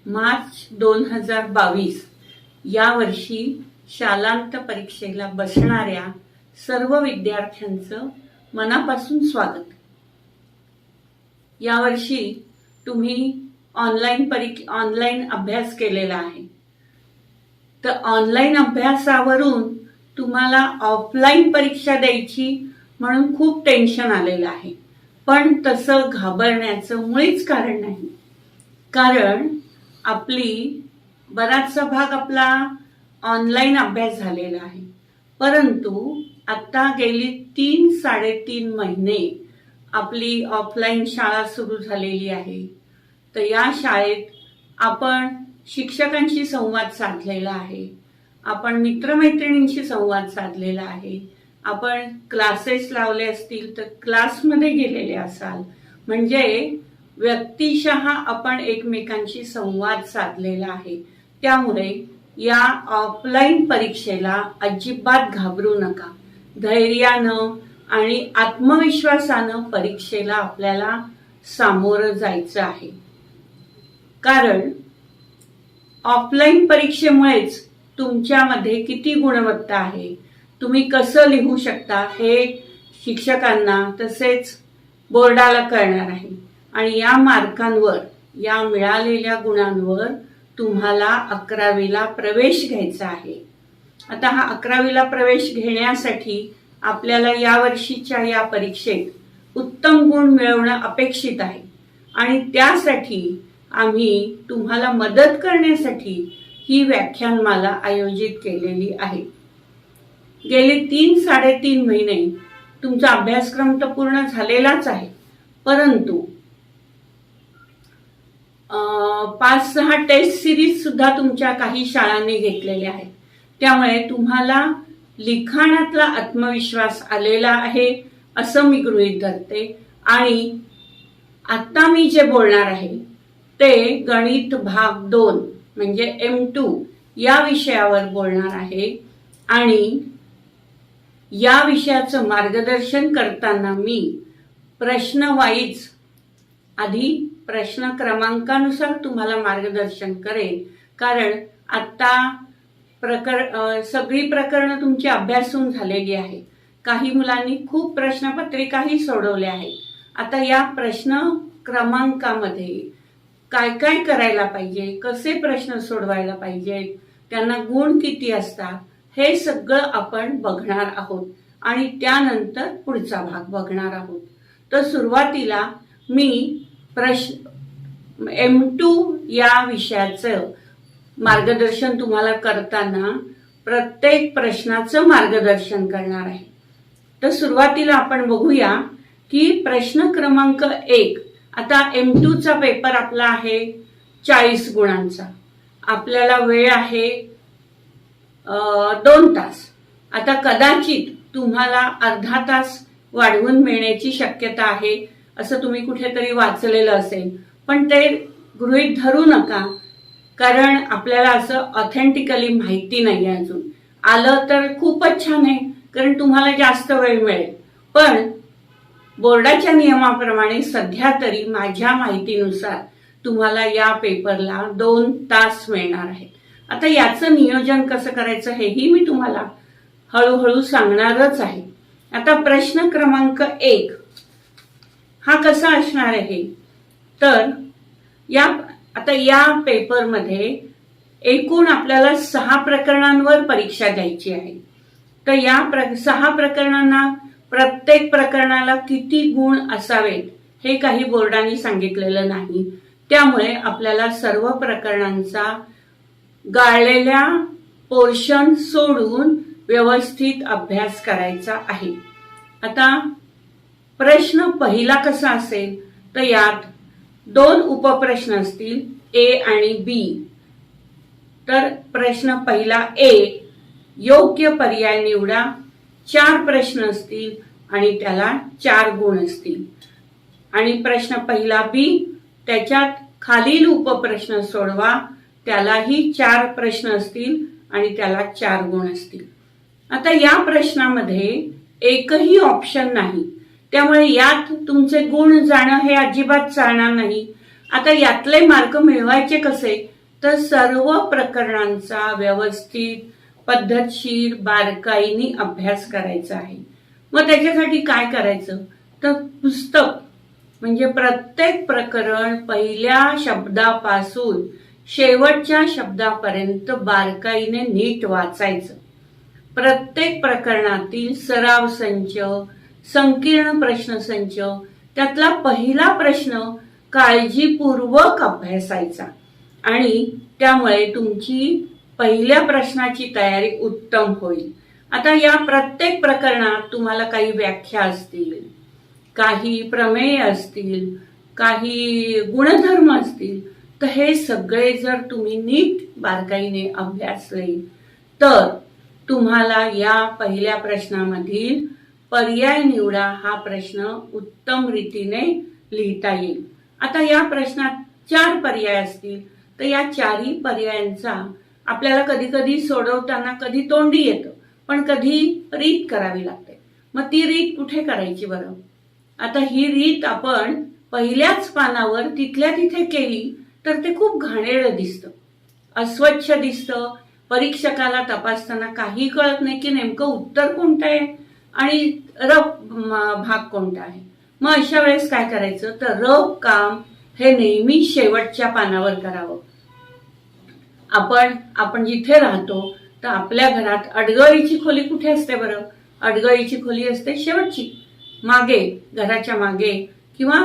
मार्च 2022 या वर्षी शालांत परीक्षेला बसणाऱ्या सर्व विद्यार्थ्यांचं मनापासून स्वागत। यावर्षी तुम्ही ऑनलाईन अभ्यास केलेला आहे, तर ऑनलाईन अभ्यासावरून तुम्हाला ऑफलाईन परीक्षा द्यायची म्हणून खूप टेन्शन आलेलं आहे। पण तसं घाबरण्याचं मुळीच कारण नाही, कारण बराचसा भाग आपला ऑनलाईन अभ्यास झालेला आहे। परंतु आता गेली 3-3.5 महिने आपली ऑफलाईन शाळा सुरू झालेली आहे। तर या शाळेत आपण शिक्षकांशी संवाद साधलेला आहे, आपण मित्रमैत्रिणींशी संवाद साधलेला आहे, आपण क्लासेस लावले असतील तर क्लासमध्ये गेलेले असाल, म्हणजे व्यक्तिशः आपण एकमेकांशी संवाद साधलेला आहे। त्यामुळे या ऑफलाईन परीक्षेला अजिबात घाबरू नका। धैर्यानं आणि आत्मविश्वासानं परीक्षेला आपल्याला सामोरं जायचं आहे, कारण ऑफलाईन परीक्षेमुळेच तुमच्यामध्ये किती गुणवत्ता आहे, तुम्ही कसं लिहू शकता हे शिक्षकांना तसेच बोर्डाला कळणार आहे। आणि या मार्कांवर, या मिळालेल्या गुणांवर तुम्हाला 11वीला प्रवेश घ्यायचा आहे। आता हा 11वीला प्रवेश घेण्यासाठी आपल्याला यावर्षीच्या या परीक्षेत उत्तम गुण मिळवणं अपेक्षित आहे, आणि त्यासाठी आम्ही तुम्हाला मदत करण्यासाठी ही व्याख्यानमाला आयोजित केलेली आहे। गेले 3-3.5 महिने तुमचा अभ्यासक्रम तर पूर्ण झालेलाच आहे, परंतु 5-6 टेस्ट सिरीज सुद्धा तुमच्या काही शाळांनी घेतलेल्या आहेत। त्यामुळे तुम्हाला लिखाणातला आत्मविश्वास आलेला आहे असं मी गृहीत धरते। आणि आता मी जे बोलणार आहे ते गणित भाग 2 म्हणजे M2 या विषयावर बोलणार आहे। आणि या विषयाचं मार्गदर्शन करताना मी प्रश्न वाईज, आधी प्रश्न क्रमांकानुसार तुम्हाला मार्गदर्शन करेन, कारण आता सगळी प्रकरणं तुमची अभ्यासून झालेली आहे। काही मुलांनी खूप प्रश्नपत्रिकाही सोडवल्या आहेत। आता या प्रश्न क्रमांकामध्ये काय काय करायला पाहिजे, कसे प्रश्न सोडवायला पाहिजेत, त्यांना गुण किती असतात, हे सगळं आपण बघणार आहोत आणि त्यानंतर पुढचा भाग बघणार आहोत। तर सुरुवातीला मी M2 या विषयाचं मार्गदर्शन तुम्हाला करताना प्रत्येक प्रश्नाचं मार्गदर्शन करणार आहे। तर सुरुवातीला आपण बघूया की प्रश्न क्रमांक 1। आता M2 चा पेपर आपला आहे 40 गुणांचा, आपल्याला वेळ आहे 2 तास। आता कदाचित तुम्हाला अर्धा तास वाढवून मिळण्याची शक्यता आहे असं तुम्ही कुठेतरी वाचलेलं असेल, पण ते गृहीत धरू नका, कारण आपल्याला असं ऑथेंटिकली माहिती नाही अजून। आलं तर खूपच छान आहे, कारण तुम्हाला जास्त वेळ मिळेल, पण बोर्डाच्या नियमाप्रमाणे सध्या तरी माझ्या माहितीनुसार तुम्हाला या पेपरला 2 तास मिळणार आहेत। आता याचं नियोजन कसं करायचं हेही मी तुम्हाला हळूहळू सांगणारच आहे। आता प्रश्न क्रमांक 1 हा कसा असणार आहे, तर या पेपरमध्ये एकूण आपल्याला 6 प्रकरणांवर परीक्षा द्यायची आहे। तर या 6 प्रकरणांना प्रत्येक प्रकरणाला किती गुण असावेत हे काही बोर्डाने सांगितलेलं नाही। त्यामुळे आपल्याला सर्व प्रकरणांचा गाळलेल्या पोर्शन सोडून व्यवस्थित अभ्यास करायचा आहे। आता प्रश्न पहिला कसा असेल, तर यात 2 उपप्रश्न असतील, A आणि B। तर प्रश्न पहिला A, योग्य पर्याय निवडा। 4 प्रश्न असतील आणि त्याला 4 गुण असतील। आणि प्रश्न पहिला B, त्याच्यात खालील उपप्रश्न सोडवा, त्यालाही 4 प्रश्न असतील आणि त्याला 4 गुण असतील। आता या प्रश्नामध्ये एकही ऑप्शन नाही, त्यामुळे यात तुमचे गुण जाणं हे अजिबात चालणार नाही। आता यातले मार्क मिळवायचे कसे, तर सर्व प्रकरणांचा व्यवस्थित पद्धतशीर बारकाईने अभ्यास करायचा आहे. मग त्याच्यासाठी काय करायचं, तर पुस्तक म्हणजे प्रत्येक प्रकरण पहिल्या शब्दापासून शेवटच्या शब्दापर्यंत बारकाईने नीट वाचायचं. प्रत्येक प्रकरणातील सराव संच, संकीर्ण प्रश्नसंच, त्यातला पहिला प्रश्न काळजीपूर्वक अभ्यासायचा आणि त्यामुळे तुमची पहिल्या प्रश्नाची तयारी उत्तम होईल. आता या प्रत्येक प्रकरणात तुम्हाला काही व्याख्या असतील, काही प्रमेय असतील, काही गुणधर्म असतील, तर हे सगळे जर तुम्ही नीट बारकाईने अभ्यासले तर तुम्हाला या पहिल्या प्रश्नामधील पर्याय निवडा हा प्रश्न उत्तम रीतीने लिहिता येईल. आता या प्रश्नात 4 पर्याय असतील तर या 4ही पर्यायांचा आपल्याला कधी कधी सोडवताना कधी तोंडी येतं, पण कधी रीत करावी लागते. मग ती रीत कुठे करायची बरं? आता ही रीत आपण पहिल्याच पानावर तिथल्या तिथे केली तर ते खूप घाणेरडं दिसतं, अस्वच्छ दिसतं. परीक्षकाला तपासताना काही कळत नाही की नेमकं उत्तर कोणतं आहे आणि रफ भाग कोणता आहे. मग अशा वेळेस काय करायचं, तर रफ काम हे नेहमी शेवटच्या पानावर करावं. आपण जिथे राहतो तर आपल्या घरात अडगळीची खोली कुठे असते बरं? अडगळीची खोली असते शेवटची, मागे, घराच्या मागे किंवा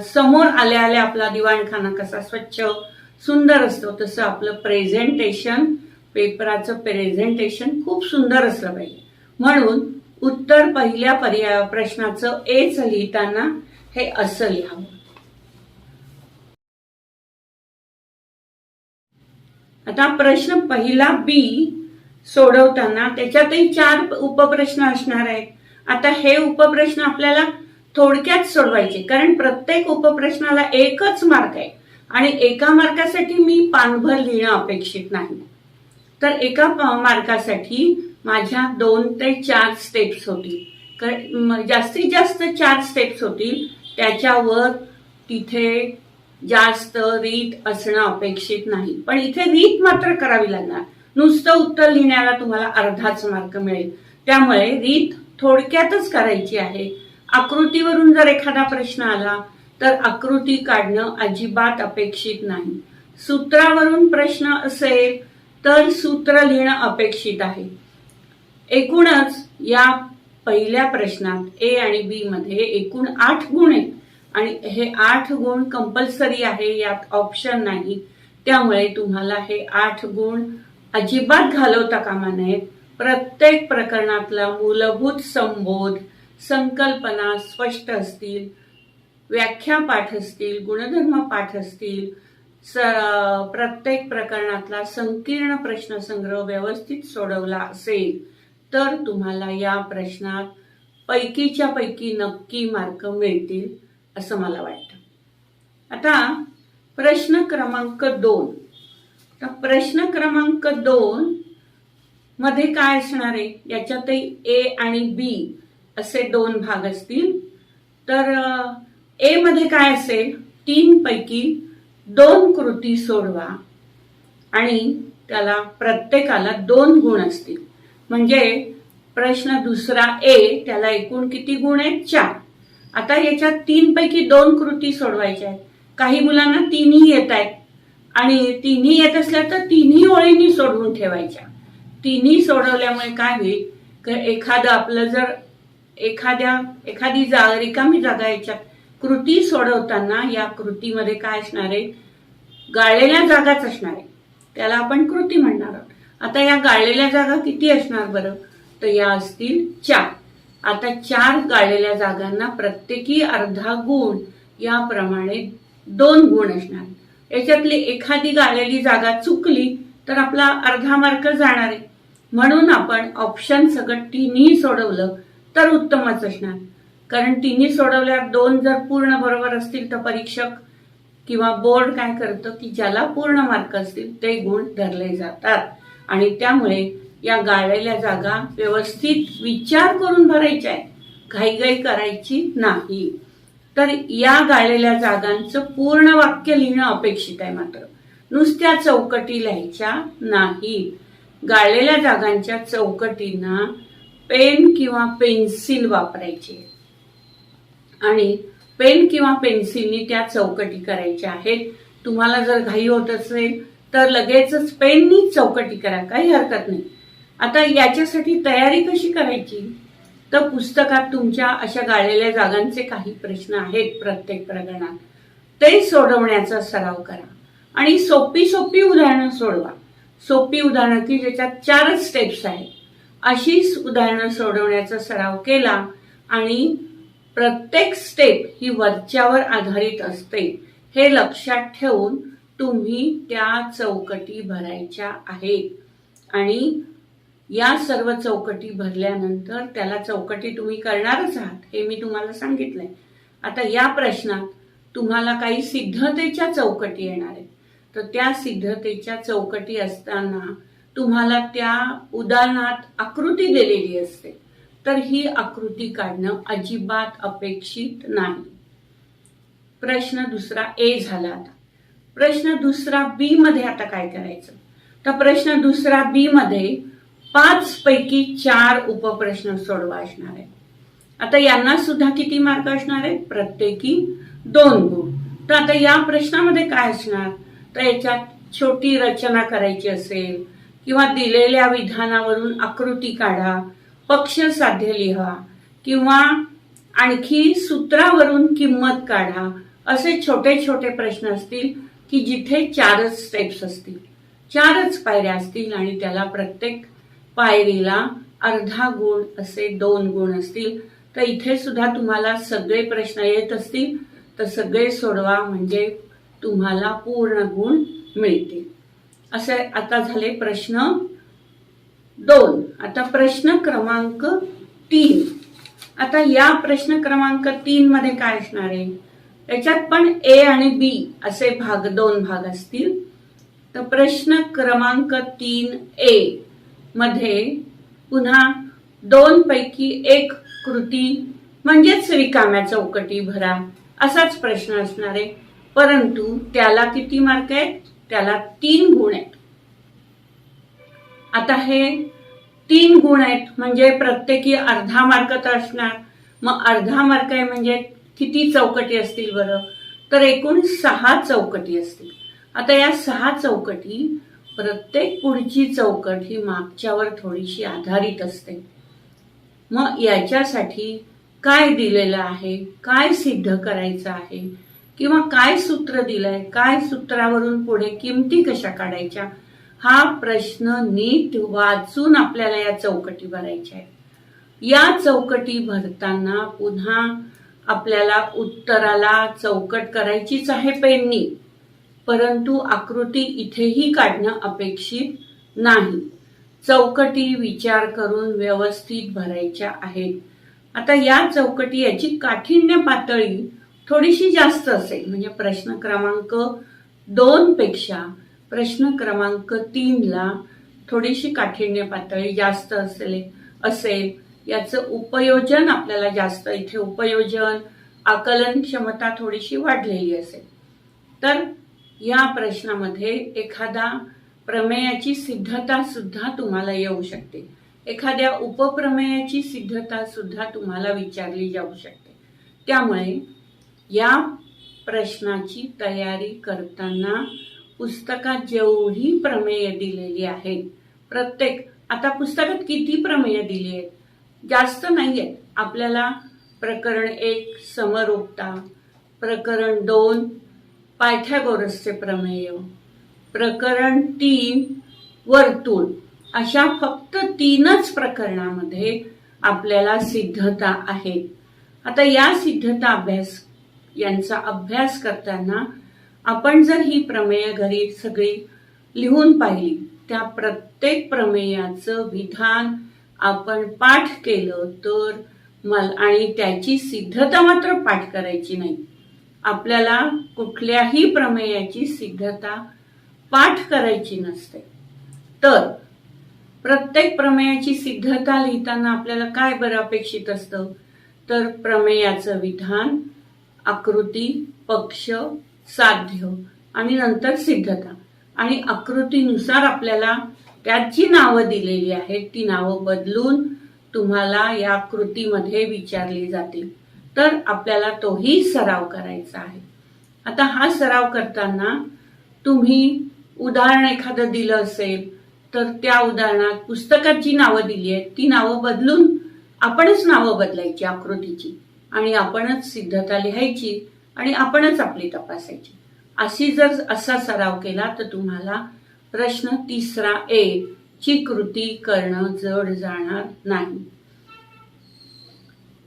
समोर आल्या आल्या आपला दिवाणखाना कसा स्वच्छ सुंदर असतो तसं आपलं प्रेझेंटेशन, पेपराचं प्रेझेंटेशन खूप सुंदर असलं पाहिजे. म्हणून उत्तर पहिल्या प्रश्नाचं एच लिहिताना हे असं लिहावं. आता प्रश्न पहिला बी सोडवताना त्याच्यातही 4 उपप्रश्न असणार आहेत. आता हे उपप्रश्न आपल्याला थोडक्यात सोडवायचे, कारण प्रत्येक उपप्रश्नाला 1च मार्क आहे आणि एका मार्कासाठी मी पानभर लिहिणं अपेक्षित नाही. तर एका मार्कासाठी माझ्या 2 ते 4 स्टेप्स होतील, जास्तीत जास्त 4 स्टेप्स होतील. त्याच्यावर तिथे जास्त रीत असणं अपेक्षित नाही, पण इथे रीत मात्र करावी लागणार. नुसतं उत्तर लिहिण्याला तुम्हाला अर्धाच मार्क मिळेल. त्यामुळे रीत थोडक्यातच करायची आहे. आकृतीवरून जर एखादा प्रश्न आला तर आकृती काढणं अजिबात अपेक्षित नाही. सूत्रावरून प्रश्न असेल तर सूत्र लिहिणं अपेक्षित आहे. एकूणच या पहिल्या प्रश्नात ए आणि बी मध्ये एकूण 8 गुण आहेत आणि हे 8 गुण कंपल्सरी आहे, यात ऑप्शन नाही. त्यामुळे तुम्हाला हे 8 गुण अजिबात घालवता कामा नयेत. प्रत्येक प्रकरणातला मूलभूत संबोध, संकल्पना स्पष्ट असतील, व्याख्या पाठ असतील, गुणधर्म पाठ असतील, प्रत्येक प्रकरणातला संकीर्ण प्रश्नसंग्रह व्यवस्थित सोडवला असेल तर तुम्हाला या प्रश्नात पैकीच्या पैकी नक्की मार्क मिळतील असं मला वाटतं. आता प्रश्न क्रमांक 2. तर प्रश्न क्रमांक 2 मध्ये काय असणार आहे, याच्यातही ए आणि बी असे 2 भाग असतील. तर ए मध्ये काय असेल, 3 पैकी 2 कृती सोडवा आणि त्याला प्रत्येकाला 2 गुण असतील. म्हणजे प्रश्न दुसरा ए त्याला एकूण किती गुण आहेत, 4. आता याच्यात 3 पैकी 2 कृती सोडवायच्या आहेत. काही मुलांना 3ही येत आहेत आणि 3ही येत असल्या तर 3ही ओळींनी सोडवून ठेवायच्या. 3ही सोडवल्यामुळे काय होईल, तर एखादं आपलं जर एखादी रिकामी जागा याच्यात कृती सोडवताना या कृतीमध्ये काय असणार आहे, गाळलेल्या जागाच असणार आहे, त्याला आपण कृती म्हणणार आहोत. आता या गाळलेल्या जागा किती असणार बरं, तर या असतील 4. आता 4 गाळलेल्या जागांना प्रत्येकी अर्धा गुण, याप्रमाणे 2 गुण असणार. याच्यातली एखादी गाळलेली जागा चुकली तर आपला अर्धा मार्क जाणार आहे. म्हणून आपण ऑप्शन सगळं 3ही सोडवलं तर उत्तमच असणार, कारण 3ही सोडवल्यावर 2 जर पूर्ण बरोबर असतील तर परीक्षक किंवा बोर्ड काय करतं की ज्याला पूर्ण मार्क असतील ते गुण धरले जातात. आणि त्यामुळे या गाळलेल्या जागा व्यवस्थित विचार करून भरायच्या आहेत, घाईघाई करायची नाही. तर या गाळलेल्या जागांचं पूर्ण वाक्य लिहिणं अपेक्षित आहे. मात्र नुसत्या चौकटी लिहायच्या नाहीत. गाळलेल्या जागांच्या चौकटींना पेन किंवा पेन्सिल वापरायची आणि पेन किंवा पेन्सिलनी त्या चौकटी करायच्या आहेत. तुम्हाला जर घाई होत असेल तर लगेचच पेननी चौकटी करा, काही हरकत नाही. आता याच्यासाठी तयारी कशी करायची, तर पुस्तकात तुमच्या अशा गाळलेल्या जागांचे काही प्रश्न आहेत प्रत्येक प्रकरणात, ते सोडवण्याचा सराव करा आणि सोपी सोपी उदाहरणं सोडवा. सोपी उदाहरणं की ज्याच्यात 4च स्टेप्स आहेत, अशी उदाहरणं सोडवण्याचा सराव केला आणि प्रत्येक स्टेप ही वरच्यावर आधारित असते हे लक्षात ठेवून तुम्ही त्या चौकटी भरायच्या आहेत. आणि या सर्व चौकटी भरल्यानंतर त्याला चौकटी तुम्ही करणारच आहात हे मी तुम्हाला सांगितलंय. आता या प्रश्नात तुम्हाला काही सिद्धतेच्या चौकटी येणार आहेत. तर त्या सिद्धतेच्या चौकटी असताना तुम्हाला त्या उदाहरणात आकृती दिलेली असते, तर ही आकृती काढणं अजिबात अपेक्षित नाही. प्रश्न दुसरा ए झाला. आता प्रश्न दुसरा बी मध्ये आता काय करायचं, तर प्रश्न दुसरा बी मध्ये 5 पैकी 4 उपप्रश्न सोडवा असणार आहे. आता यांना सुद्धा किती मार्क असणार आहेत, प्रत्येकी 2 गुण. तर आता या प्रश्नामध्ये काय असणार, तर याच्यात छोटी रचना करायची असेल किंवा दिलेल्या विधानावरून आकृती काढा, पक्ष साध्य लिहा किंवा आणखी सूत्रावरून किंमत काढा, असे छोटे छोटे प्रश्न असतील की जिथे 4च स्टेप्स असतील, 4च पायऱ्या असतील आणि त्याला प्रत्येक पायरीला अर्धा गुण असे 2 गुण असतील. तर इथे सुद्धा तुम्हाला सगळे प्रश्न येत असतील तर सगळे सोडवा, म्हणजे तुम्हाला पूर्ण गुण मिळतील. असे आता झाले प्रश्न 2. आता प्रश्न क्रमांक 3. आता या प्रश्न क्रमांक 3 मध्ये काय असणार आहे, याच्यात पण ए आणि बी असे 2 भाग असतील. तर प्रश्न क्रमांक 3A मध्ये पुन्हा 2 पैकी 1 कृती म्हणजेच रिकाम्या चौकटी भरा असाच प्रश्न असणार आहे. परंतु त्याला किती मार्क आहेत, त्याला 3 गुण आहेत. आता हे 3 गुण आहेत म्हणजे प्रत्येकी अर्धा मार्क तर असणार. मग अर्धा मार्क आहे म्हणजे किती चौकटी असतील बरं, तर एकूण 6 चौकटी असतील. आता या 6 चौकटी प्रत्येक पुढची चौकट ही मागच्यावर थोडीशी आधारित असते. मग याच्यासाठी काय दिलेलं आहे, काय सिद्ध करायचं आहे किंवा काय सूत्र दिलंय, काय सूत्रावरून पुढे किमती कशा काढायच्या, हा प्रश्न नीट वाचून आपल्याला या चौकटी भरायच्या आहेत. या चौकटी भरताना पुन्हा आपल्याला उत्तराला चौकट करायचीच आहे पेननी, परंतु आकृती इथेही काढणं अपेक्षित नाही. चौकटी विचार करून व्यवस्थित भरायच्या आहेत. आता या चौकटी याची काठिण्य पातळी थोडीशी जास्त असेल, म्हणजे प्रश्न क्रमांक 2 पेक्षा प्रश्न क्रमांक 3 ला थोडीशी काठिण्य पातळी जास्त असेल. याचं उपयोजन आपल्याला जास्त, इथे उपयोजन आकलन क्षमता थोडीशी वाढलेली असेल. तर या प्रश्नामध्ये एखादा प्रमेयाची सिद्धता सुद्धा तुम्हाला येऊ शकते, एखाद्या उपप्रमेयाची सिद्धता सुद्धा तुम्हाला विचारली जाऊ शकते. त्यामुळे या प्रश्नाची तयारी करताना पुस्तकात जेवढी प्रमेय दिलेली आहेत, प्रत्येक, आता पुस्तकात किती प्रमेय दिली आहेत, जास्त नाहीये. आपल्याला प्रकरण 1 समरूपता, प्रकरण 2 पायथागोरसचे प्रमेय, प्रकरण 3 वर्तुळ, अशा फक्त 3च प्रकरणामध्ये आपल्याला सिद्धता आहेत. आता या सिद्धता यांचा अभ्यास करताना आपण जर ही प्रमेय घरी सगळी लिहून पाहिली, त्या प्रत्येक प्रमेयाचं विधान आपण पाठ केलं तर आणि त्याची सिद्धता मात्र पाठ करायची नाही. आपल्याला कुठल्याही प्रमेयाची सिद्धता पाठ करायची नसते. तर प्रत्येक प्रमेयाची सिद्धता लिहिताना आपल्याला काय बरं अपेक्षित असतं, तर प्रमेयाचं विधान आकृती, पक्ष, साध्य आणि नंतर सिद्धता. आणि आकृतीनुसार आपल्याला त्यात जी नावं दिलेली आहेत ती नावं बदलून तुम्हाला या कृतीमध्ये विचारली जातील. तर आपल्याला तोही सराव करायचा आहे. आता हा सराव करताना तुम्ही उदाहरण एखादं दिलं असेल तर त्या उदाहरणात पुस्तकात जी नावं दिली आहेत ती नावं बदलून आपणच नावं बदलायची आकृतीची आणि आपणच सिद्धता लिहायची आणि आपणच आपली तपासायची. असा सराव केला तर तुम्हाला प्रश्न 3A ची कृती करणं जड जाणार नाही.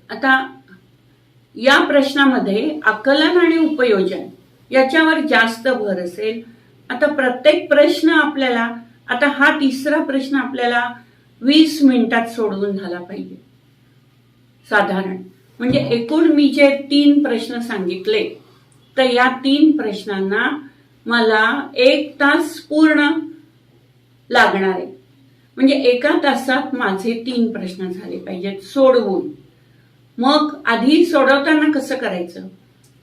आता या प्रश्नामध्ये आकलन आणि उपयोजन याच्यावर जास्त भर असेल. आता प्रत्येक प्रश्न आपल्याला, आता हा 3रा प्रश्न आपल्याला 20 मिनिटात सोडवून झाला पाहिजे साधारण. म्हणजे एकूण मी जे 3 प्रश्न सांगितले तर या 3 प्रश्नांना मला 1 तास पूर्ण लागणार आहे. म्हणजे 1 तासात माझे 3 प्रश्न झाले पाहिजेत सोडवून. मग आधी सोडवताना कसं करायचं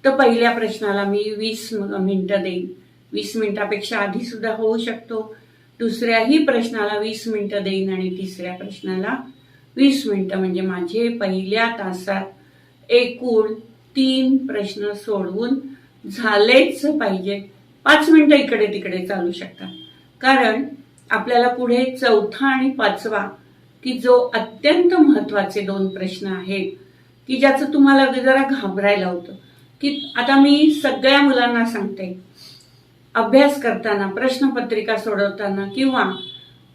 तर पहिल्या प्रश्नाला मी 20 मिनिटं देईन. 20 मिनिटापेक्षा आधी सुद्धा होऊ शकतो. दुसऱ्याही प्रश्नाला 20 मिनिटं देईन आणि तिसऱ्या प्रश्नाला 20 मिनिटं. म्हणजे माझे पहिल्या तासात एकूण 3 प्रश्न सोडवून झालेच पाहिजेत. 5 मिनिटं इकडे तिकडे चालू शकतात. कारण आपल्याला पुढे 4था आणि 5वा की जो अत्यंत महत्वाचे 2 प्रश्न आहेत की ज्याचं तुम्हाला जरा घाबरायला होतं. की आता मी सगळ्या मुलांना सांगते, अभ्यास करताना, प्रश्नपत्रिका सोडवताना किंवा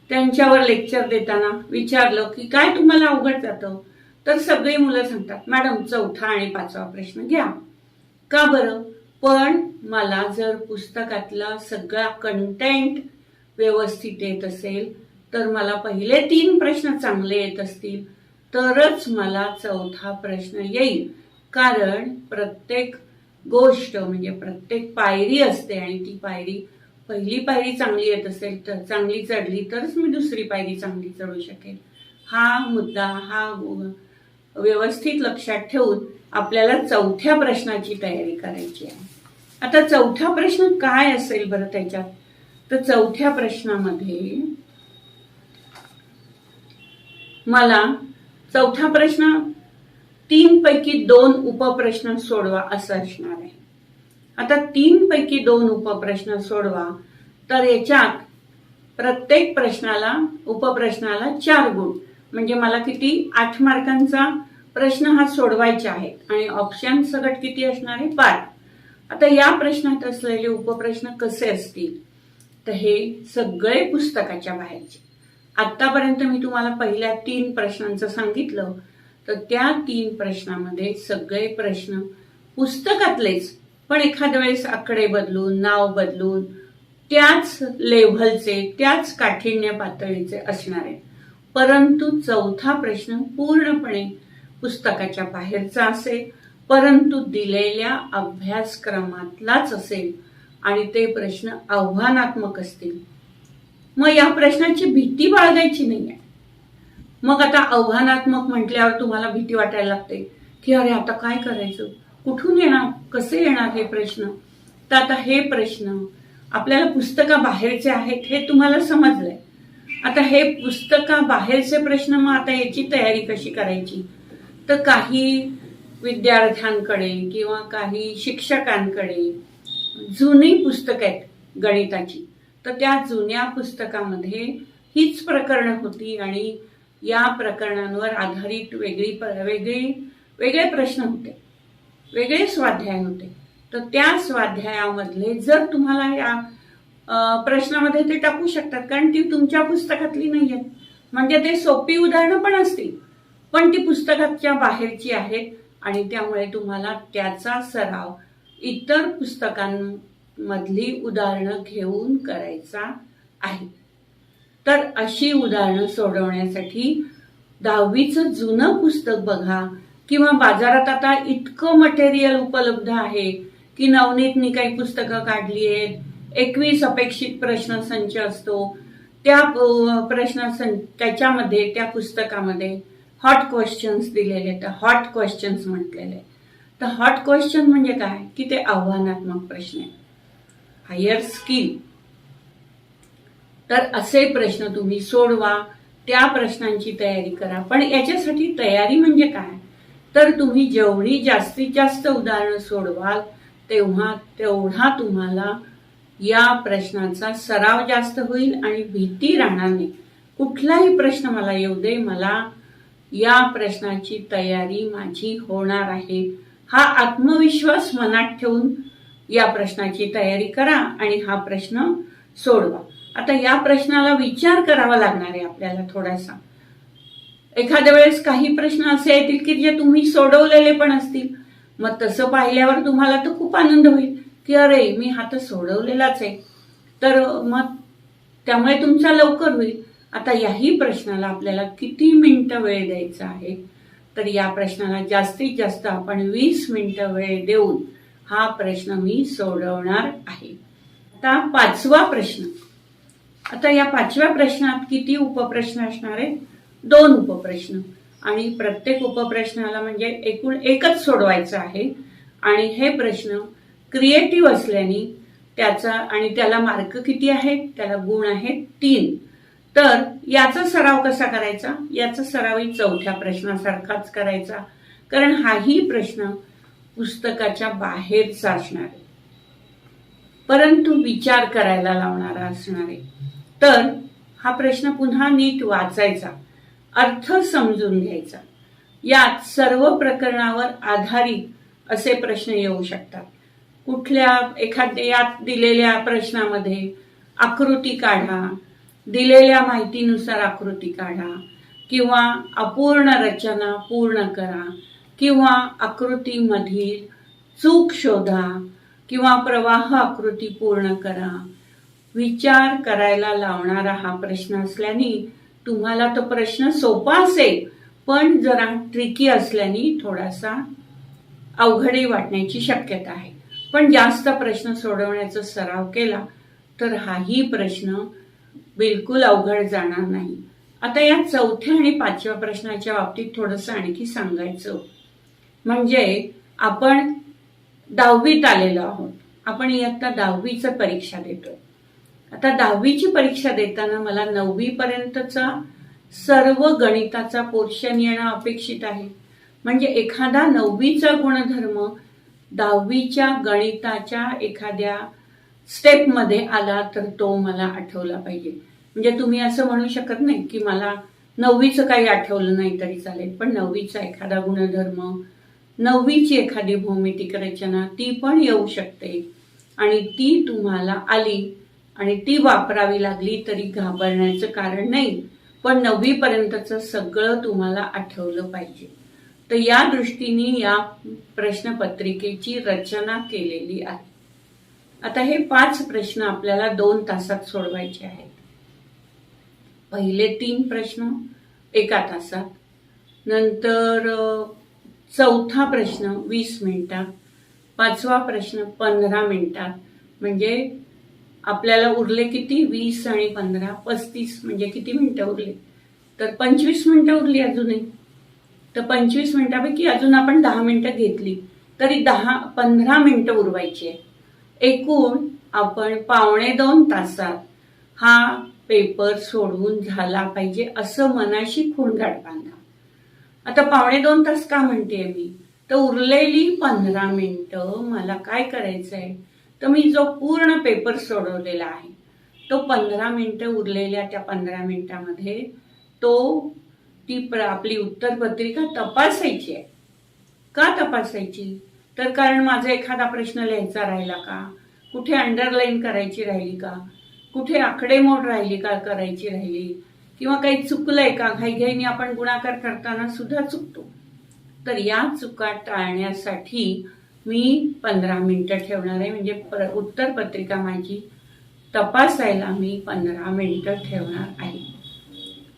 त्यांच्यावर लेक्चर देताना विचारलं की काय तुम्हाला अवघड जातं तर सगळी मुलं सांगतात मॅडम 4था आणि 5वा प्रश्न घ्या. का बरं? पण मला जर पुस्तकातला सगळा कंटेंट व्यवस्थित येत असेल तर मला पहिले 3 प्रश्न चांगले येत असतील तरच मला 4था प्रश्न येईल. कारण प्रत्येक गोष्ट म्हणजे प्रत्येक पायरी असते आणि ती पहिली पायरी चांगली येत असेल तर चांगली चढली तरच मी दुसरी पायरी चांगली चढू शकेल. हा मुद्दा व्यवस्थित लक्षात ठेवून आपल्याला 4थ्या प्रश्नाची तयारी करायची आहे. आता 4था प्रश्न काय असेल बरं त्याच्यात? तर 4थ्या प्रश्नामध्ये मला 4था प्रश्न 3 पैकी 2 उपप्रश्न सोडवा असं असणार आहे. आता 3 पैकी 2 उपप्रश्न सोडवा तर याच्यात प्रत्येक उपप्रश्नाला 4 गुण. म्हणजे मला किती 8 मार्कांचा प्रश्न हा सोडवायचा आहे आणि ऑप्शन सकट किती असणार आहे 5. आता या प्रश्नात असलेले उपप्रश्न कसे असतील तर हे सगळे पुस्तकाच्या बाहेरचे. आतापर्यंत मी तुम्हाला पहिल्या 3 प्रश्नांचं सांगितलं तर त्या 3 प्रश्नामध्ये सगळे प्रश्न पुस्तकातलेच पण एखाद्या वेळेस आकडे बदलून, नाव बदलून त्याच लेव्हलचे, त्याच काठिण्य पातळीचे असणार आहे. परंतु 4था प्रश्न पूर्णपणे पुस्तकाच्या बाहेरचा असेल, परंतु दिलेल्या अभ्यासक्रमातलाच असेल आणि ते प्रश्न आव्हानात्मक असतील. मग या प्रश्नाची भीती बाळगायची नाहीये. मग आता आव्हानात्मक म्हटल्यावर तुम्हाला भीती वाटायला लागते की अरे आता काय करायचं, कुठून येणार, कसे येणार हे प्रश्न. तर आता हे प्रश्न आपल्याला पुस्तकाबाहेरचे आहेत हे तुम्हाला समजलंय. आता हे पुस्तकाबाहेरचे प्रश्न मग आता याची तयारी कशी करायची तर काही विद्यार्थ्यांकडे किंवा काही शिक्षकांकडे जुनी पुस्तकं आहेत गणिताची, तर त्या जुन्या पुस्तकामध्ये हीच प्रकरणं होती आणि या प्रकरणांवर आधारित वेगळे प्रश्न होते, वेगळे स्वाध्याय होते. तर त्या स्वाध्यायामधले जर तुम्हाला या प्रश्नामध्ये ते टाकू शकतात कारण ती तुमच्या पुस्तकातली नाही आहेत. म्हणजे ते सोपी उदाहरणं पण असतील पण ती पुस्तकाच्या बाहेरची आहेत आणि त्यामुळे तुम्हाला त्याचा सराव इतर पुस्तकांमधली उदाहरणं घेऊन करायचा आहे. तर अशी उदाहरणं सोडवण्यासाठी 10वीचं जुनं पुस्तक बघा किंवा बाजारात आता इतकं मटेरियल उपलब्ध आहे की नवनीतनी काही पुस्तकं काढली आहेत. 21 अपेक्षित प्रश्नसंच असतो. त्या त्याच्यामध्ये त्या पुस्तकामध्ये हॉट क्वेश्चन्स दिलेले आहेत, हॉट क्वेश्चन्स म्हटलेले. तर हॉट क्वेश्चन म्हणजे काय की ते आव्हानात्मक प्रश्न आहे, हायर स्किल. तर असे प्रश्न तुम्ही सोडवा, त्या प्रश्नांची तयारी करा. पण याच्यासाठी तयारी म्हणजे काय, तर तुम्ही जेवढी जास्तीत जास्त उदाहरणं सोडवाल तेवढा तुम्हाला या प्रश्नाचा सराव जास्त होईल आणि भीती राहणार नाही. कुठलाही प्रश्न मला येऊ दे, मला या प्रश्नाची तयारी माझी होणार आहे, हा आत्मविश्वास मनात ठेवून या प्रश्नाची तयारी करा आणि हा प्रश्न सोडवा. आता या प्रश्नाला विचार करावा लागणार आहे आपल्याला थोडासा. एखाद्या वेळेस काही प्रश्न असे येतील की जे तुम्ही सोडवलेले पण असतील. मग तसं पाहिल्यावर तुम्हाला तर खूप आनंद होईल की अरे मी हा तर सोडवलेलाच आहे, तर मग त्यामुळे तुमचा लवकर होईल. आता याही प्रश्नाला आपल्याला किती मिनिटं वेळ द्यायचा आहे, तर या प्रश्नाला जास्तीत जास्त आपण 20 मिनिटं वेळ देऊन हा प्रश्न मी सोडवणार आहे. आता 5वा प्रश्न. आता या 5व्या प्रश्नात किती उपप्रश्न असणार आहे, 2 उपप्रश्न, आणि प्रत्येक उपप्रश्नाला म्हणजे एकूण एकच सोडवायचं आहे. आणि हे प्रश्न क्रिएटिव्ह असल्याने त्याला मार्क किती आहेत, त्याला गुण आहेत 3. तर याचा सराव कसा करायचा, याचा सरावही 4थ्या प्रश्नासारखाच करायचा, कारण हाही प्रश्न पुस्तकाच्या बाहेरचा असणार आहे, परंतु विचार करायला लावणारा असणार आहे. तर हा प्रश्न पुन्हा नीट वाचायचा, अर्थ समजून घ्यायचा. यात सर्व प्रकरणावर आधारित असे प्रश्न येऊ शकतात. कुठल्या एखाद्या दिलेल्या प्रश्नामध्ये आकृती काढा, दिलेल्या माहितीनुसार आकृती काढा, किंवा अपूर्ण रचना पूर्ण करा, किंवा आकृतीमधील चूक शोधा, किंवा प्रवाह आकृती पूर्ण करा. विचार करायला लावणारा हा प्रश्न असल्याने तुम्हाला तो प्रश्न सोपा असेल, पण जरा ट्रिकी असल्याने थोडासा अवघडही वाटण्याची शक्यता आहे. पण जास्त प्रश्न सोडवण्याचा सराव केला तर हाही प्रश्न बिलकुल अवघड जाणार नाही. आता या 4थ्या आणि 5व्या प्रश्नाच्या बाबतीत थोडंसं आणखी सांगायचं म्हणजे आपण 10वीत आलेलो आहोत, आपण इयत्ता 10वीची परीक्षा देतोय. आता 10वीची परीक्षा देताना मला 9वी पर्यंतचा सर्व गणिताचा पोर्शन येणं अपेक्षित आहे. म्हणजे एखादा 9वीचा गुणधर्म 10वीच्या गणिताच्या एखाद्या स्टेपमध्ये आला तर तो मला आठवला पाहिजे. म्हणजे तुम्ही असं म्हणू शकत नाही की मला 9वीचं काही आठवलं नाही तरी चालेल, पण 9वीचा एखादा गुणधर्म, 9वीची एखादी भौमितिक रचना ती पण येऊ शकते, आणि ती तुम्हाला आली आणि ती वापरावी लागली तरी घाबरण्याचं कारण नाही. पण 9वी पर्यंतचं सगळं तुम्हाला आठवलं पाहिजे. तर या दृष्टीने या प्रश्नपत्रिकेची रचना केलेली आहे. आता हे 5 प्रश्न आपल्याला 2 तासात सोडवायचे आहेत. पहिले 3 प्रश्न 1 तासात, नंतर 4था प्रश्न 20 मिनिटात, 5वा प्रश्न 15 मिनिटात. म्हणजे आपल्याला उरले किती, 20 आणि 15 35, म्हणजे किती मिनिटं उरले, तर 25 मिनिटं उरली अजूनही. तर 25 मिनिटापैकी अजून आपण 10 मिनिटं घेतली तरी 15 मिनिटं उरवायची आहे. एकूण आपण 1.25 तासात हा पेपर सोडवून झाला पाहिजे असं मनाशी खूणगाठ बांधा. आता 1.25 तास का म्हणते मी, तर उरलेली 15 मिनिटं मला काय करायचंय, तर मी जो पूर्ण पेपर सोडवलेला आहे तो 15 मिनिटं उरलेल्या त्या 15 मिनिटामध्ये आपली उत्तरपत्रिका तपासायची आहे. का तपासायची, तर कारण माझा एखादा प्रश्न लिहायचा राहिला का, कुठे अंडरलाईन करायची राहिली का, कुठे आकडेमोड राहिली का करायची राहिली, किंवा काही चुकलंय का. घाईघाईने आपण गुणाकार करताना सुद्धा चुकतो. तर या चुका टाळण्यासाठी मी 15 मिनिटं ठेवणार आहे. म्हणजे उत्तरपत्रिका माझी तपासायला मी 15 मिनिटं ठेवणार आहे.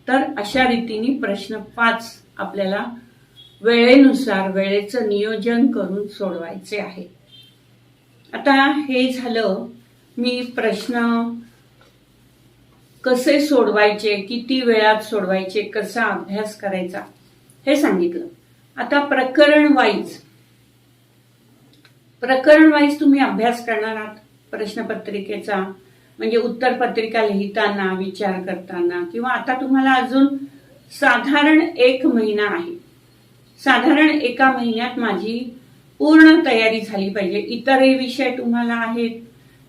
तर अशा रीतीने प्रश्न 5 आपल्याला वेळेनुसार वेळेचं नियोजन करून सोडवायचे आहे. आता हे झालं, मी प्रश्न कसे सोडवायचे, किती वेळात सोडवायचे, कसा अभ्यास करायचा हे सांगितलं. आता प्रकरण वाईज प्रकरण वाईज तुम्ही अभ्यास करणार आहात प्रश्नपत्रिकेचा, म्हणजे उत्तरपत्रिका लिहिताना, विचार करताना, किंवा आता तुम्हाला अजून साधारण 1 महिना आहे. साधारण 1 महिन्यात माझी पूर्ण तयारी झाली पाहिजे. इतरही विषय तुम्हाला आहेत,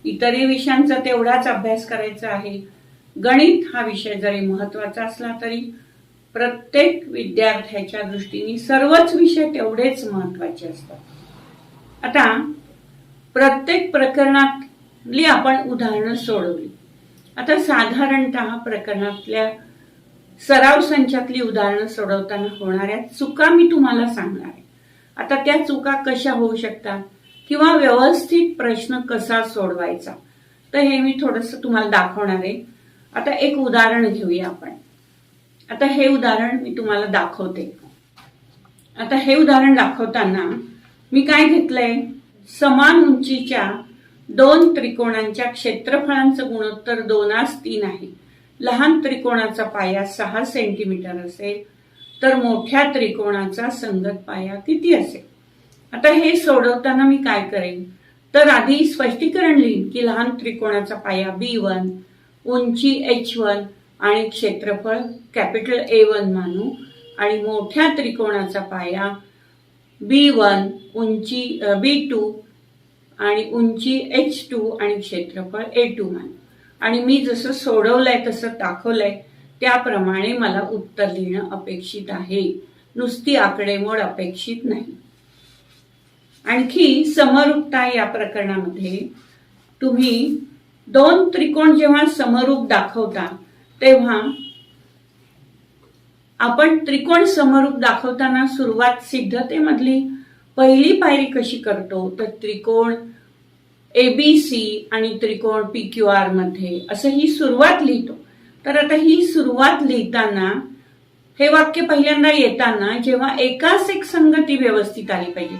इतरही विषयांचा तेवढाच अभ्यास करायचा आहे. गणित हा विषय जरी महत्वाचा असला तरी प्रत्येक विद्यार्थ्याच्या दृष्टीने सर्वच विषय तेवढेच महत्वाचे असतात. आता प्रत्येक प्रकरणातली आपण उदाहरणं सोडवली. आता साधारणतः प्रकरणातल्या सराव संचातली उदाहरणं सोडवताना होणाऱ्या चुका मी तुम्हाला सांगणार आहे. आता त्या चुका कशा होऊ शकतात किंवा व्यवस्थित प्रश्न कसा सोडवायचा, तर हे मी थोडंसं तुम्हाला दाखवणार आहे. आता एक उदाहरण घेऊया आपण. आता हे उदाहरण मी तुम्हाला दाखवते. आता हे उदाहरण दाखवताना मी काय घेतलंय, समान उंचीच्या 2 त्रिकोणांच्या क्षेत्रफळांचं गुणोत्तर 2:3 आहे. लहान त्रिकोणाचा पाया 6 सेंटीमीटर असेल तर मोठ्या त्रिकोणाचा संगत पाया किती असेल. आता हे सोडवताना मी काय करेन, तर आधी स्पष्टीकरण लिहीन की लहान त्रिकोणाचा पाया B1, उंची H1 आणि क्षेत्रफळ कॅपिटल A1 मानू, आणि मोठ्या त्रिकोणाचा पाया B1, उंची B2 आणि उंची H2 आणि क्षेत्रफळ A2 मानू. आणि मी जसं सोडवलंय तसं दाखवलंय त्याप्रमाणे मला उत्तर लिहिणं अपेक्षित आहे, नुसती आकडेमोड अपेक्षित नाही. आणखी समरूपता या प्रकरणामध्ये तुम्ही 2 त्रिकोण जेव्हा समरूप दाखवता तेव्हा आपण त्रिकोण समरूप दाखवताना सुरुवात सिद्धतेमधली पहिली पायरी कशी करतो, तर त्रिकोण ABC आणि त्रिकोण PQR मध्ये असं ही सुरुवात लिहितो. तर आता ही सुरुवात लिहिताना हे वाक्य पहिल्यांदा येताना जेव्हा एकाच एक संगती व्यवस्थित आली पाहिजे,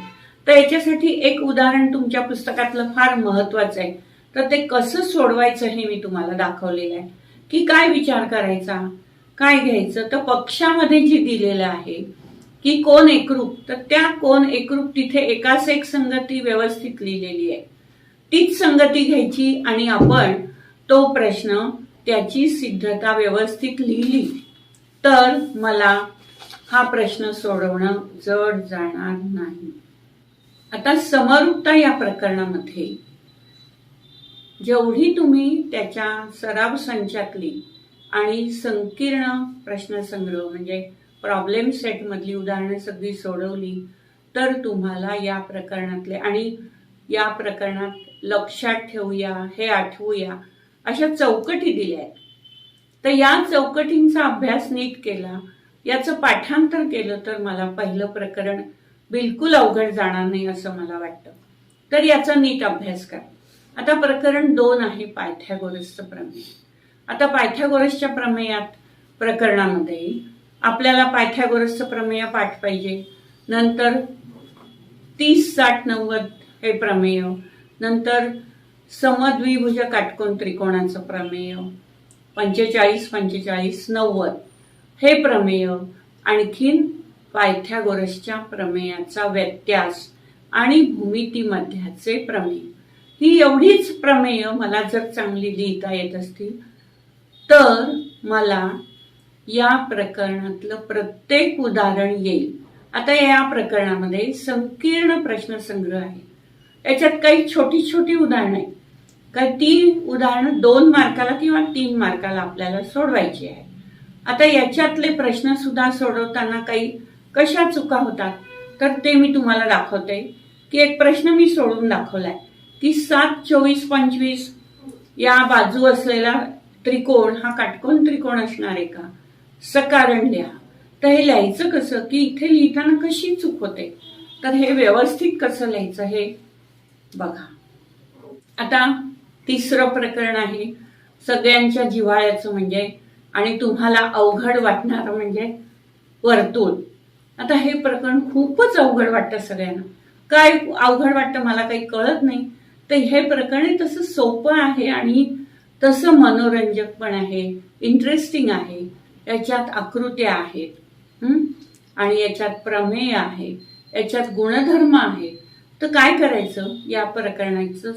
तर याच्यासाठी एक उदाहरण तुमच्या पुस्तकातलं फार महत्वाचं आहे. तर ते कसं सोडवायचं हे मी तुम्हाला दाखवलेलं आहे की काय विचार करायचा, काय घ्यायचं. तर पक्षामध्ये जी दिलेलं आहे की कोण एकरूप, तर त्या कोण एकरूप तिथे एकाच एक संगती व्यवस्थित लिहिलेली आहे, तीच संगती घ्यायची आणि आपण तो प्रश्न त्याची सिद्धता व्यवस्थित लिहिली तर मला हा प्रश्न सोडवणं जड जाणार नाही. आता समरूपता या प्रकरणामध्ये जेवढी तुम्ही त्याच्या सराव संचातली आणि संकीर्ण प्रश्नसंग्रह म्हणजे प्रॉब्लेम सेट मधली उदाहरणं सगळी सोडवली तर तुम्हाला या प्रकरणातले आणि या प्रकरणात लक्षात ठेवूया, हे आठवूया, अशा चौकटी दिल्या आहेत. तर या चौकटींचा अभ्यास नीट केला, याचं पाठांतर केलं तर मला पहिलं प्रकरण बिलकुल अवघड जाणार नाही असं मला वाटतं. तर याचा नीट अभ्यास करा. आता प्रकरण 2 आहे पायथागोरसचं प्रमेय. आता पायथागोरसच्या प्रकरणामध्ये आपल्याला पायथागोरसचं प्रमेय पाठ पाहिजे, नंतर 30, 60, 90 हे प्रमेय, नंतर समद्विभुज काटकोन त्रिकोणाचं प्रमेय 45, 45, 90 हे प्रमेय, आणखीन पायथागोरसच्या प्रमेयाचा व्यत्यास आणि भूमितीमध्याचे प्रमेय. ही एवढीच प्रमेय मला जर चांगली लिहिता येत असतील तर मला या प्रकरणातलं प्रत्येक उदाहरण येईल. आता या प्रकरणामध्ये संकीर्ण प्रश्नसंग्रह आहे, याच्यात काही छोटी छोटी उदाहरणं आहेत. काही ती उदाहरणं 2 मार्काला किंवा 3 मार्काला आपल्याला सोडवायची आहे. आता याच्यातले प्रश्न सुद्धा सोडवताना काही कशा चुका होतात तर ते मी तुम्हाला दाखवते. की एक प्रश्न मी सोडून दाखवलाय की 7, 24, 25 या बाजू असलेला त्रिकोण हा काटकोन त्रिकोण असणार आहे का, सकारण लिहा. तर हे लिहायचं कसं, की इथे लिहिताना कशी चूक होते, तर हे व्यवस्थित कसं लिहायचं हे बघा. आता 3रं प्रकरण आहे सगळ्यांच्या जिव्हाळ्याचं म्हणजे आणि तुम्हाला अवघड वाटणारं म्हणजे वर्तुळ. आता हे प्रकरण खूपच अवघड वाटतं सगळ्यांना. काय अवघड वाटतं मला काही कळत नाही. तर हे प्रकरण तसं सोपं आहे आणि तसं मनोरंजक पण आहे, इंटरेस्टिंग आहे. याच्यात आकृत्या आहेत आणि याच्यात प्रमेय आहे, याच्यात गुणधर्म आहे. तर काय करायचं, या प्रकरणाचं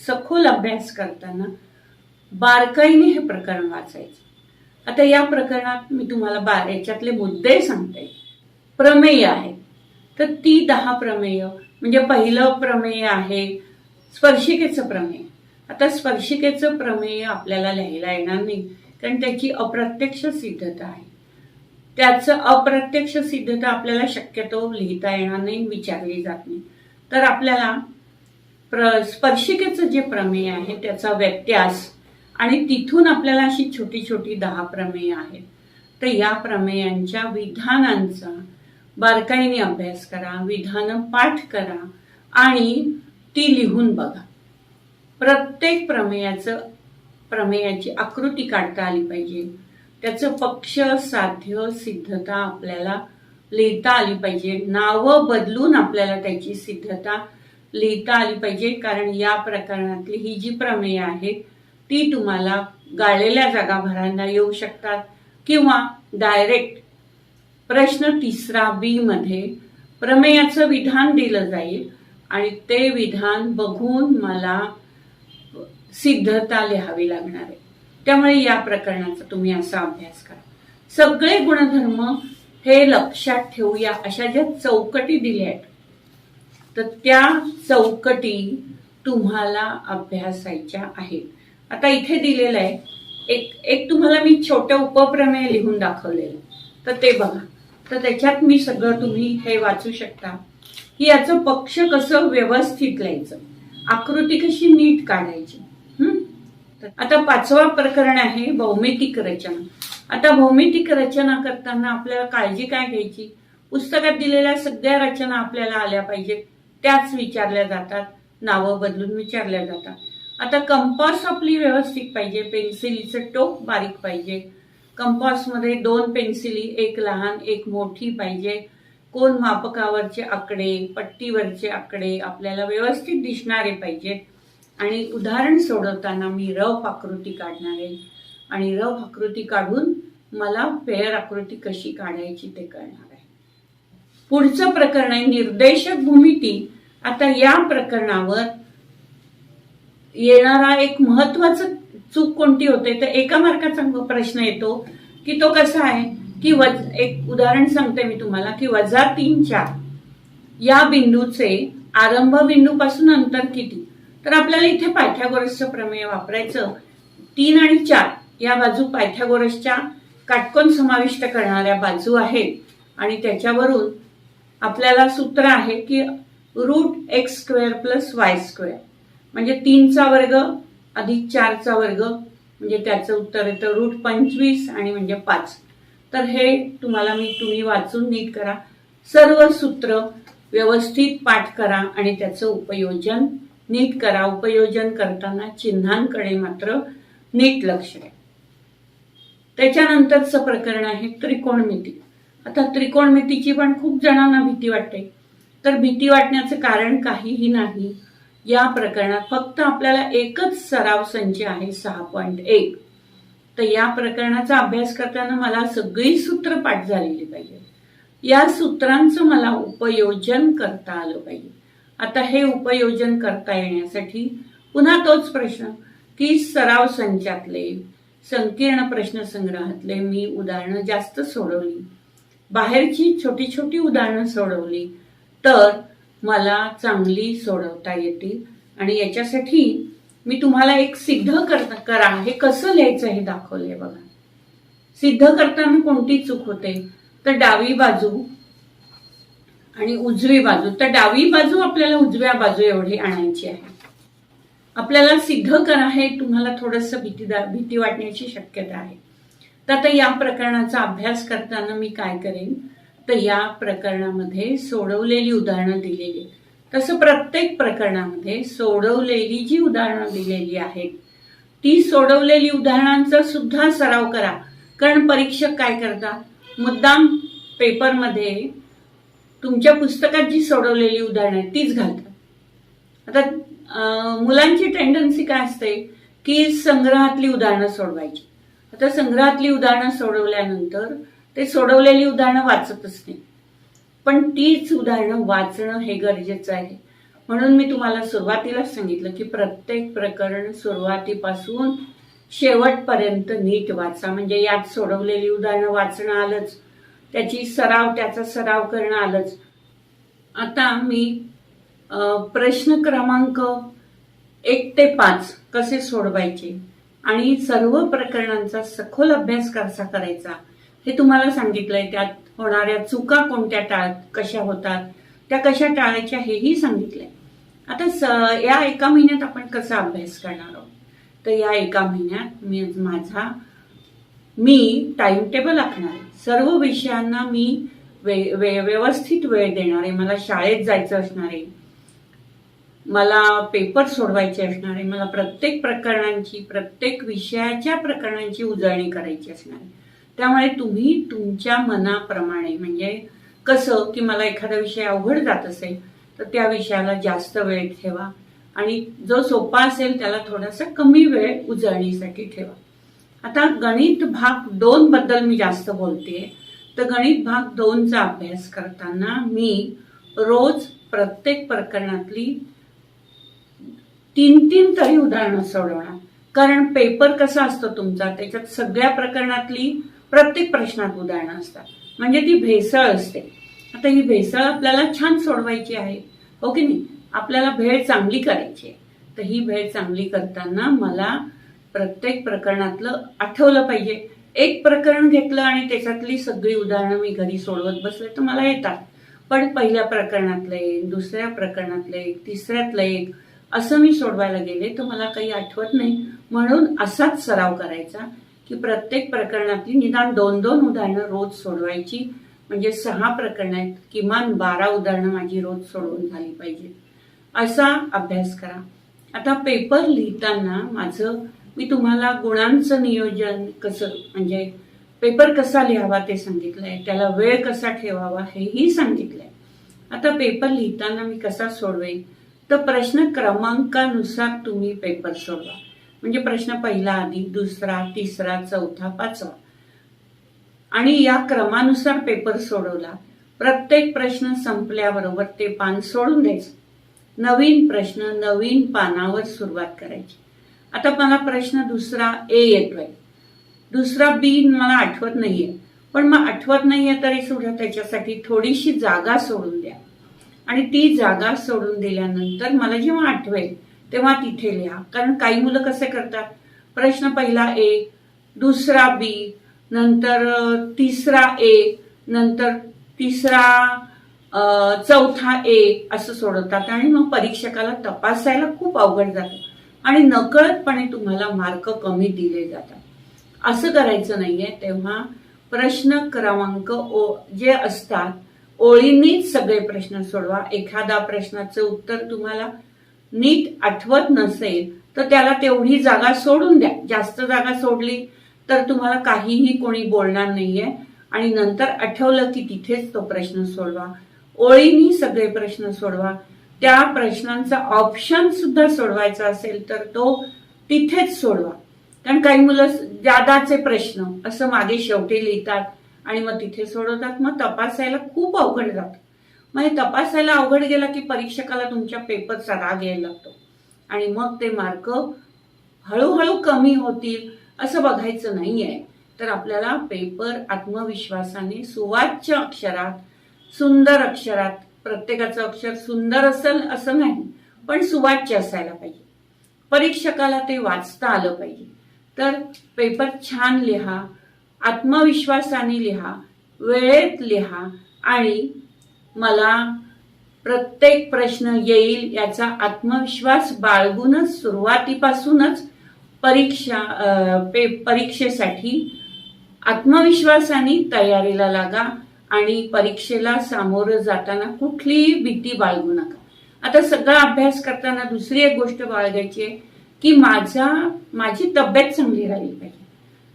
सखोल अभ्यास करताना बारकाईने हे प्रकरण वाचायचं. आता या प्रकरणात मी तुम्हाला याच्यातले मुद्दे सांगते. प्रमेय आहे, तर ती 10 प्रमेय. म्हणजे पहिलं प्रमेय आहे स्पर्शिकेचं प्रमेय. आता स्पर्शिकेचं प्रमेय आपल्याला लिहायला येणार नाही, कारण त्याची अप्रत्यक्ष सिद्धता आहे. त्याचं अप्रत्यक्ष सिद्धता आपल्याला शक्यतो लिहिता येणार नाही, विचारली जात नाही. तर आपल्याला स्पर्शिकेचं जे प्रमेय आहे त्याचा व्यत्यास आणि तिथून आपल्याला अशी छोटी छोटी 10 प्रमेय आहेत. तर या प्रमेयांच्या विधानांचा बारकाईने अभ्यास करा, विधानं पाठ करा आणि ती लिहून बघा. प्रत्येक प्रमेयाची आकृती काढता आली पाहिजे. त्याचं पक्ष, साध्य, सिद्धता आपल्याला लिहिता आली पाहिजे. नावं बदलून आपल्याला त्याची सिद्धता लिहिता आली पाहिजे, कारण या प्रकरणातली ही जी प्रमेय आहे ती तुम्हाला गाळलेल्या जागा भरांना येऊ शकतात, किंवा डायरेक्ट प्रश्न 3 B मध्ये प्रमेयाचं विधान दिलं जाईल आणि ते विधान बघून मला सिद्धता लिहावी लागणार आहे. त्यामुळे या प्रकरणाचा तुम्ही असा अभ्यास करा. सगळे गुणधर्म हे लक्षात ठेवूया. अशा ज्या चौकटी दिल्या आहेत, तर त्या चौकटी तुम्हाला अभ्यासायच्या आहेत. आता इथे दिलेलं आहे एक तुम्हाला मी छोटं उपप्रमेय लिहून दाखवलेलं, तर ते बघा. तर त्याच्यात मी सगळं तुम्ही हे वाचू शकता की याचं पक्ष कसं व्यवस्थित लिहायचं, आकृती कशी नीट काढायची. आता 5वं प्रकरण आहे भौमितिक रचना. आता भौमितिक रचना करताना आपल्याला काळजी काय घ्यायची, पुस्तकात दिलेल्या सगळ्या रचना आपल्याला आल्या पाहिजेत, त्याच विचारल्या जातात, नावं बदलून विचारल्या जातात. आता कंपास आपली व्यवस्थित पाहिजे, पेन्सिलीचं टोक बारीक पाहिजे. कंपासमध्ये 2 पेन्सिली, एक लहान एक मोठी पाहिजे. कोन मापकावरचे आकडे, पट्टीवरचे आकडे आपल्याला व्यवस्थित दिसणारे पाहिजेत. आणि उदाहरण सोडवताना मी रफ आकृती काढणार आहे आणि रफ आकृती काढून मला फेअर आकृती कशी काढायची ते कळणार आहे. पुढचं प्रकरण आहे निर्देशक भूमिती. आता या प्रकरणावर येणारा एक महत्वाचं चूक कोणती होते, तर 1 मार्काचा प्रश्न येतो की तो कसा आहे की एक उदाहरण सांगते मी तुम्हाला की -3, 4 या बिंदूचे आरंभ बिंदूपासून अंतर किती. तर आपल्याला इथे पायथागोरसचं प्रमेय वापरायचं. 3 आणि 4 या बाजू पायथागोरसच्या काटकोन समाविष्ट करणाऱ्या बाजू आहेत आणि त्याच्यावरून आपल्याला सूत्र आहे की √x² + y², म्हणजे 3चा वर्ग अधिक 4चा वर्ग, म्हणजे त्याचं उत्तर येतं √25 आणि म्हणजे 5. तर हे तुम्ही वाचून नीट करा. सर्व सूत्र व्यवस्थित पाठ करा आणि त्याचं उपयोजन नीट करा. उपयोजन करताना चिन्हांकडे मात्र नीट लक्ष द्या. त्याच्यानंतरचं प्रकरण आहे त्रिकोणमिती. आता त्रिकोणमितीची पण खूप जणांना भीती वाटते. तर भीती वाटण्याचं कारण काहीही नाही. या प्रकरणात फक्त आपल्याला एकच सराव संच आहे 6.1. तर या प्रकरणाचा अभ्यास करताना मला सगळी सूत्र पाठ झालेली पाहिजे. या सूत्रांचं मला उपयोजन करता आलं पाहिजे. आता हे उपयोजन करता येण्यासाठी पुन्हा तोच प्रश्न की सराव संचातले संकीर्ण प्रश्न संग्रहातले मी उदाहरणं जास्त सोडवली, बाहेरची छोटी छोटी उदाहरणं सोडवली तर मला चांगली सोडवता येतील. आणि याच्यासाठी मी तुम्हाला एक सिद्ध करा हे कसं लिहायचं हे दाखवलंय बघा. सिद्ध करताना कोणती चूक होते, तर डावी बाजू आणि उजवी बाजू. तर डावी बाजू आपल्याला उजव्या बाजू एवढी आणायची आहे. आपल्याला सिद्ध करा हे तुम्हाला थोडंसं भीती वाटण्याची शक्यता आहे. तर आता या प्रकरणाचा अभ्यास करताना मी काय करेन, तर या प्रकरणामध्ये सोडवलेली उदाहरणं दिलेली, तसं प्रत्येक प्रकरणामध्ये सोडवलेली जी उदाहरणं दिलेली आहेत ती सोडवलेली उदाहरणांचा सुद्धा सराव करा. कारण परीक्षक काय करतात, मुद्दाम पेपरमध्ये तुमच्या पुस्तकात जी सोडवलेली उदाहरणं आहेत तीच घालतात. आता मुलांची टेंडन्सी काय असते की संग्रहातली उदाहरणं सोडवायची. आता संग्रहातली उदाहरणं सोडवल्यानंतर ते सोडवलेली उदाहरणं वाचतच नाही. पण तीच उदाहरणं वाचणं हे गरजेचं आहे. म्हणून मी तुम्हाला सुरुवातीलाच सांगितलं की प्रत्येक प्रकरण सुरुवातीपासून शेवटपर्यंत नीट वाचा. म्हणजे यात सोडवलेली उदाहरणं वाचणं आलंच, त्याचा सराव करणं आलंच. आता मी प्रश्न क्रमांक 1 ते 5 कसे सोडवायचे आणि सर्व प्रकरणांचा सखोल अभ्यास कसा करायचा हे तुम्हाला सांगितलंय. त्यात होणाऱ्या चुका कोणत्या कशा होतात, त्या कशा टाळायच्या हेही सांगितलंय. आता या एका महिन्यात आपण कसा अभ्यास करणार आहोत, तर या एका महिन्यात मी टाइम टेबल आखणार आहे. सर्व विषयांना मी व्यवस्थित वेळ देणार आहे. मला शाळेत जायचं असणार आहे, मला पेपर सोडवायचे असणार आहे, मला प्रत्येक विषयाच्या प्रकरणांची उजळणी करायची असणार आहे. त्यामुळे तुम्ही तुमच्या मनाप्रमाणे, म्हणजे कसं की मला एखादा विषय अवघड जात असेल तर त्या विषयाला जास्त वेळ ठेवा आणि जो सोपा असेल त्याला थोडासा कमी वेळ उजळणीसाठी ठेवा. आता गणित भाग 2 बद्दल मी जास्त बोलतेय. तर गणित भाग 2चा अभ्यास करताना मी रोज प्रत्येक प्रकरणातली 3 तरी उदाहरणं सोडवणार. कारण पेपर कसा असतो तुमचा, त्याच्यात सगळ्या प्रकरणातली प्रत्येक प्रश्नात उदाहरणं असतात. म्हणजे ती भेसळ असते. आता ही भेसळ आपल्याला छान सोडवायची आहे, हो की नाही? आपल्याला भेळ चांगली करायची आहे. तर ही भेळ चांगली करताना मला प्रत्येक प्रकरणातलं आठवलं पाहिजे. एक प्रकरण घेतलं आणि त्याच्यातली सगळी उदाहरणं मी घरी सोडवत बसले तर मला येतात, पण पहिल्या प्रकरणातलं एक, दुसऱ्या प्रकरणातलं एक, तिसऱ्यातलं एक असं मी सोडवायला गेले तर मला काही आठवत नाही. म्हणून असाच सराव करायचा की प्रत्येक प्रकरणातली निदान 2-2 उदाहरणं रोज सोडवायची. म्हणजे 6 प्रकरणं आहेत, किमान 12 उदाहरणं माझी रोज सोडवून झाली पाहिजे. असा अभ्यास करा. आता पेपर लिहिताना मी तुम्हाला गुणांचं नियोजन कसं, म्हणजे पेपर कसा लिहावा ते सांगितलंय, त्याला वेळ कसा ठेवावा हेही सांगितलंय. आता पेपर लिहिताना मी कसा सोडवेन, तर प्रश्न क्रमांकानुसार तुम्ही पेपर सोडवा. म्हणजे प्रश्न पहिला आधी, दुसरा, तिसरा, चौथा, 5वा आणि या क्रमानुसार पेपर सोडवला. प्रत्येक प्रश्न संपल्याबरोबर ते पान सोडून द्यायचं. नवीन प्रश्न नवीन पानावर सुरुवात करायची. आता मला प्रश्न दुसरा ए येतोय, दुसरा बी मला आठवत नाहीये, पण मग आठवत नाहीये तरी सुद्धा त्याच्यासाठी थोडीशी जागा सोडून द्या आणि ती जागा सोडून दिल्यानंतर मला जेव्हा आठवेल तेव्हा तिथे लिहा. कारण काही मुलं कसे करतात, प्रश्न पहिला ए, दुसरा बी, नंतर तिसरा ए, नंतर चौथा ए असं सोडवतात आणि मग परीक्षकाला तपासायला खूप अवघड जातं आणि नकळतपणे तुम्हाला मार्क कमी दिले जातात. असं करायचं नाहीये. तेव्हा प्रश्न क्रमांक जे असतात ओळींनीच सगळे प्रश्न सोडवा. एखादा प्रश्नाचं उत्तर तुम्हाला नीट आठवत नसेल तर त्याला तेवढी जागा सोडून द्या. जास्त जागा सोडली तर तुम्हाला काहीही कोणी बोलणार नाहीये आणि नंतर आठवलं की तिथेच तो प्रश्न सोडवा. ओळींनी सगळे प्रश्न सोडवा. त्या प्रश्नांचा ऑप्शन सुद्धा सोडवायचा असेल तर तो तिथेच सोडवा. कारण काही मुलं जादाचे प्रश्न असं मागे शेवटी लिहितात आणि मग तिथे सोडवतात. मग तपासायला खूप अवघड जातं. मग हे तपासायला अवघड गेला की परीक्षकाला तुमच्या पेपरचा राग यायला लागतो आणि मग ते मार्क हळूहळू कमी होतील असं बघायचं नाहीये. तर आपल्याला पेपर आत्मविश्वासाने सुवाच्य अक्षरात, सुंदर अक्षरात, प्रत्येकाचं अक्षर सुंदर असेल असं नाही, पण सुवाच्य असायला पाहिजे. परीक्षकाला ते वाचता आलं पाहिजे. तर पेपर छान लिहा, आत्मविश्वासाने लिहा, वेळेत लिहा आणि मला प्रत्येक प्रश्न येईल याचा आत्मविश्वास बाळगूनच सुरुवातीपासूनच परीक्षेसाठी आत्मविश्वासाने तयारीला लागा आणि परीक्षेला सामोरं जाताना कुठलीही भीती बाळगू नका. आता सगळा अभ्यास करताना दुसरी एक गोष्ट बाळगायची आहे की माझी तब्येत चांगली राहिली पाहिजे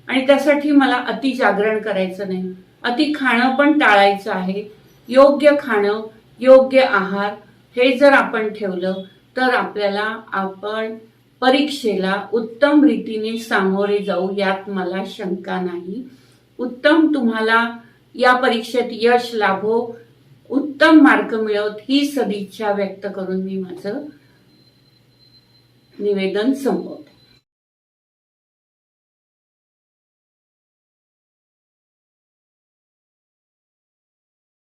आणि त्यासाठी मला अति जागरण करायचं नाही. अति खाणं पण टाळायचं आहे. योग्य खाणं, योग्य आहार हे जर आपण ठेवलं तर आपण परीक्षेला उत्तम रीतीने सामोरे जाऊ, यात मला शंका नाही. उत्तम तुम्हाला या परीक्षेत यश लाभो, उत्तम मार्क मिळवत ही सदिच्छा व्यक्त करून मी माझं निवेदन संपवते.